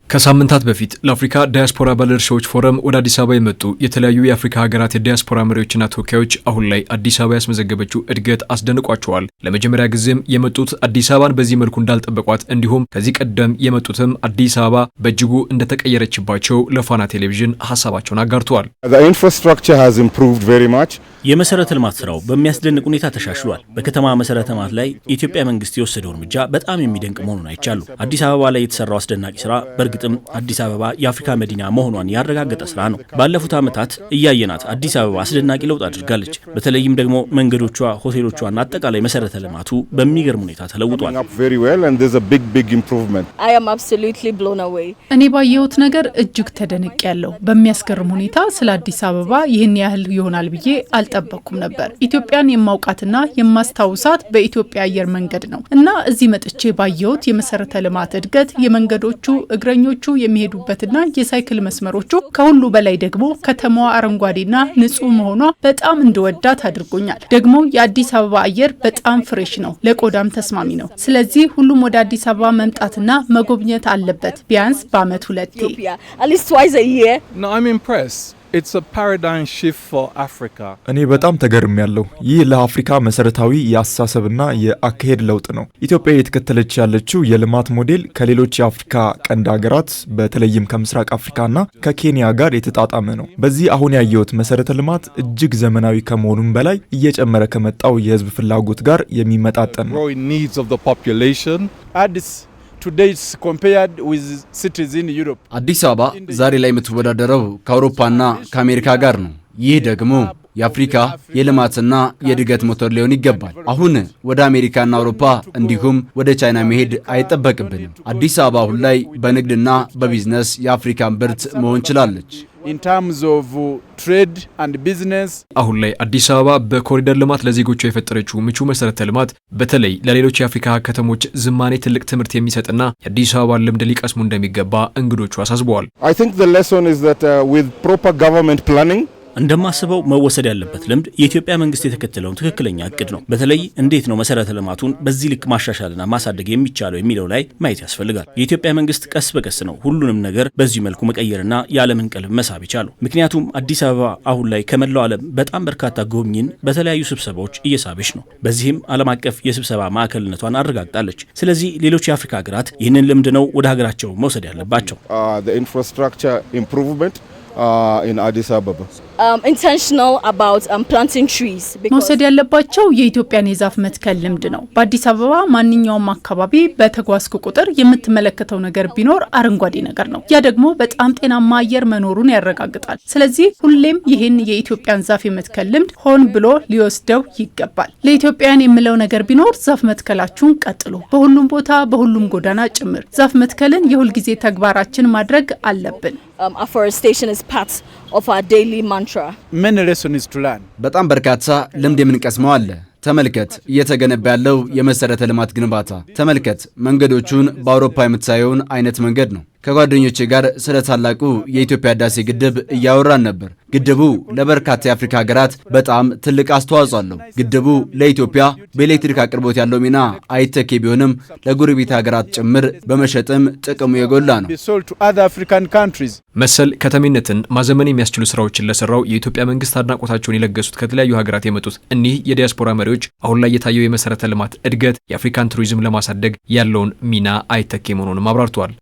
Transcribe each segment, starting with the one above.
ከሳምንታት በፊት ለአፍሪካ ዳያስፖራ ባለድርሻዎች ፎረም ወደ አዲስ አበባ የመጡ የተለያዩ የአፍሪካ ሀገራት የዳያስፖራ መሪዎችና ተወካዮች አሁን ላይ አዲስ አበባ ያስመዘገበችው እድገት አስደንቋቸዋል። ለመጀመሪያ ጊዜም የመጡት አዲስ አበባን በዚህ መልኩ እንዳልጠበቋት እንዲሁም ከዚህ ቀደም የመጡትም አዲስ አበባ በእጅጉ እንደተቀየረችባቸው ለፋና ቴሌቪዥን ሀሳባቸውን አጋርተዋል። የመሰረተ ልማት ስራው በሚያስደንቅ ሁኔታ ተሻሽሏል። በከተማ መሰረተ ልማት ላይ የኢትዮጵያ መንግስት የወሰደው እርምጃ በጣም የሚደንቅ መሆኑን አይቻሉ። አዲስ አበባ ላይ የተሰራው አስደናቂ ስራ በእርግጥም አዲስ አበባ የአፍሪካ መዲና መሆኗን ያረጋገጠ ስራ ነው። ባለፉት ዓመታት እያየናት አዲስ አበባ አስደናቂ ለውጥ አድርጋለች። በተለይም ደግሞ መንገዶቿ፣ ሆቴሎቿና አጠቃላይ መሰረተ ልማቱ በሚገርም ሁኔታ ተለውጧል። እኔ ባየሁት ነገር እጅግ ተደንቄያለሁ። በሚያስገርም ሁኔታ ስለ አዲስ አበባ ይህን ያህል ይሆናል ብዬ አልጠበቅኩም ነበር። ኢትዮጵያን የማውቃትና የማስታውሳት በኢትዮጵያ አየር መንገድ ነው እና እዚህ መጥቼ ባየሁት የመሰረተ ልማት እድገት፣ የመንገዶቹ እግረኞቹ የሚሄዱበትና የሳይክል መስመሮቹ፣ ከሁሉ በላይ ደግሞ ከተማዋ አረንጓዴና ንጹህ መሆኗ በጣም እንድወዳት አድርጎኛል። ደግሞ የአዲስ አበባ አየር በጣም ፍሬሽ ነው፣ ለቆዳም ተስማሚ ነው። ስለዚህ ሁሉም ወደ አዲስ አበባ መምጣትና መጎብኘት አለበት፣ ቢያንስ በአመት 2 እኔ በጣም ተገርሜያለሁ። ይህ ለአፍሪካ መሰረታዊ የአስተሳሰብና የአካሄድ ለውጥ ነው። ኢትዮጵያ የተከተለች ያለችው የልማት ሞዴል ከሌሎች የአፍሪካ ቀንድ ሀገራት በተለይም ከምስራቅ አፍሪካና ከኬንያ ጋር የተጣጣመ ነው። በዚህ አሁን ያየሁት መሰረተ ልማት እጅግ ዘመናዊ ከመሆኑም በላይ እየጨመረ ከመጣው የህዝብ ፍላጎት ጋር የሚመጣጠን ነው። አዲስ አበባ ዛሬ ላይ የምትወዳደረው ከአውሮፓና ከአሜሪካ ጋር ነው። ይህ ደግሞ የአፍሪካ የልማትና የእድገት ሞተር ሊሆን ይገባል። አሁን ወደ አሜሪካና አውሮፓ እንዲሁም ወደ ቻይና መሄድ አይጠበቅብንም። አዲስ አበባ አሁን ላይ በንግድና በቢዝነስ የአፍሪካን ብርት መሆን ችላለች። አሁን ላይ አዲስ አበባ በኮሪደር ልማት ለዜጎቿ የፈጠረችው ምቹ መሰረተ ልማት በተለይ ለሌሎች የአፍሪካ ከተሞች ዝማኔ ትልቅ ትምህርት የሚሰጥና የአዲስ አበባን ልምድ ሊቀስሙ እንደሚገባ እንግዶቹ አሳስበዋል። እንደማስበው መወሰድ ያለበት ልምድ የኢትዮጵያ መንግስት የተከተለውን ትክክለኛ እቅድ ነው። በተለይ እንዴት ነው መሰረተ ልማቱን በዚህ ልክ ማሻሻልና ማሳደግ የሚቻለው የሚለው ላይ ማየት ያስፈልጋል። የኢትዮጵያ መንግስት ቀስ በቀስ ነው ሁሉንም ነገር በዚህ መልኩ መቀየርና የዓለምን ቀልብ መሳብ የቻለው። ምክንያቱም አዲስ አበባ አሁን ላይ ከመላው ዓለም በጣም በርካታ ጎብኚን በተለያዩ ስብሰባዎች እየሳበች ነው። በዚህም ዓለም አቀፍ የስብሰባ ማዕከልነቷን አረጋግጣለች። ስለዚህ ሌሎች የአፍሪካ ሀገራት ይህንን ልምድ ነው ወደ ሀገራቸው መውሰድ ያለባቸው። መውሰድ ያለባቸው የኢትዮጵያን የዛፍ መትከል ልምድ ነው። በአዲስ አበባ ማንኛውም አካባቢ በተጓዝኩ ቁጥር የምትመለከተው ነገር ቢኖር አረንጓዴ ነገር ነው። ያ ደግሞ በጣም ጤናማ አየር መኖሩን ያረጋግጣል። ስለዚህ ሁሌም ይህን የኢትዮጵያን ዛፍ የመትከል ልምድ ሆን ብሎ ሊወስደው ይገባል። ለኢትዮጵያውያን የምለው ነገር ቢኖር ዛፍ መትከላችሁን ቀጥሉ። በሁሉም ቦታ፣ በሁሉም ጎዳና ጭምር ዛፍ መትከልን የሁልጊዜ ተግባራችን ማድረግ አለብን። Afforestation is part of our daily mantra. Many lessons to learn. በጣም በርካታ ልምድ የምንቀስመው አለ። ተመልከት፣ እየተገነባ ያለው የመሰረተ ልማት ግንባታ። ተመልከት፣ መንገዶቹን በአውሮፓ የምትሳየውን አይነት መንገድ ነው። ከጓደኞቼ ጋር ስለ ታላቁ የኢትዮጵያ ህዳሴ ግድብ እያወራን ነበር። ግድቡ ለበርካታ የአፍሪካ ሀገራት በጣም ትልቅ አስተዋጽኦ አለው። ግድቡ ለኢትዮጵያ በኤሌክትሪክ አቅርቦት ያለው ሚና አይተኬ ቢሆንም ለጎረቤት ሀገራት ጭምር በመሸጥም ጥቅሙ የጎላ ነው። መሰል ከተሜነትን ማዘመን የሚያስችሉ ስራዎችን ለሰራው የኢትዮጵያ መንግስት አድናቆታቸውን የለገሱት ከተለያዩ ሀገራት የመጡት እኒህ የዲያስፖራ መሪዎች አሁን ላይ የታየው የመሰረተ ልማት እድገት የአፍሪካን ቱሪዝም ለማሳደግ ያለውን ሚና አይተኬ መሆኑንም አብራርተዋል።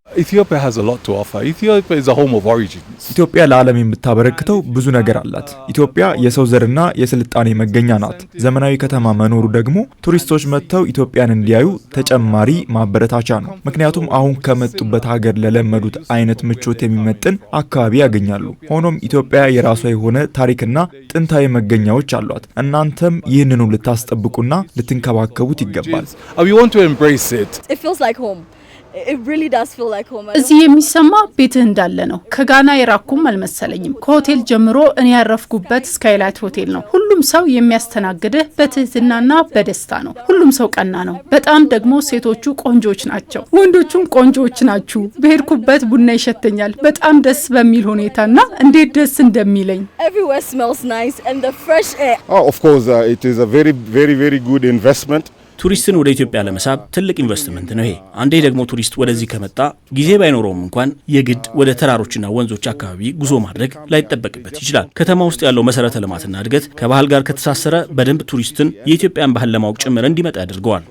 ኢትዮጵያ ለዓለም የምታበረክተው ብዙ ነገር አላት። ኢትዮጵያ የሰው ዘርና የስልጣኔ መገኛ ናት። ዘመናዊ ከተማ መኖሩ ደግሞ ቱሪስቶች መጥተው ኢትዮጵያን እንዲያዩ ተጨማሪ ማበረታቻ ነው። ምክንያቱም አሁን ከመጡበት ሀገር ለለመዱት አይነት ምቾት የሚመጥን አካባቢ ያገኛሉ። ሆኖም ኢትዮጵያ የራሷ የሆነ ታሪክና ጥንታዊ መገኛዎች አሏት። እናንተም ይህንኑ ልታስጠብቁና ልትንከባከቡት ይገባል። እዚህ የሚሰማ ቤትህ እንዳለ ነው። ከጋና የራኩም አልመሰለኝም። ከሆቴል ጀምሮ እኔ ያረፍኩበት ስካይላይት ሆቴል ነው። ሁሉም ሰው የሚያስተናግድህ በትህትናና በደስታ ነው። ሁሉም ሰው ቀና ነው። በጣም ደግሞ ሴቶቹ ቆንጆች ናቸው፣ ወንዶቹም ቆንጆች ናችሁ። በሄድኩበት ቡና ይሸተኛል በጣም ደስ በሚል ሁኔታና እንዴት ደስ እንደሚለኝ። Everywhere smells nice and the fresh air. Of course, it is a very good investment. ቱሪስትን ወደ ኢትዮጵያ ለመሳብ ትልቅ ኢንቨስትመንት ነው ይሄ። አንዴ ደግሞ ቱሪስት ወደዚህ ከመጣ ጊዜ ባይኖረውም እንኳን የግድ ወደ ተራሮችና ወንዞች አካባቢ ጉዞ ማድረግ ላይጠበቅበት ይችላል። ከተማ ውስጥ ያለው መሰረተ ልማትና እድገት ከባህል ጋር ከተሳሰረ በደንብ ቱሪስትን የኢትዮጵያን ባህል ለማወቅ ጭምር እንዲመጣ ያደርገዋል።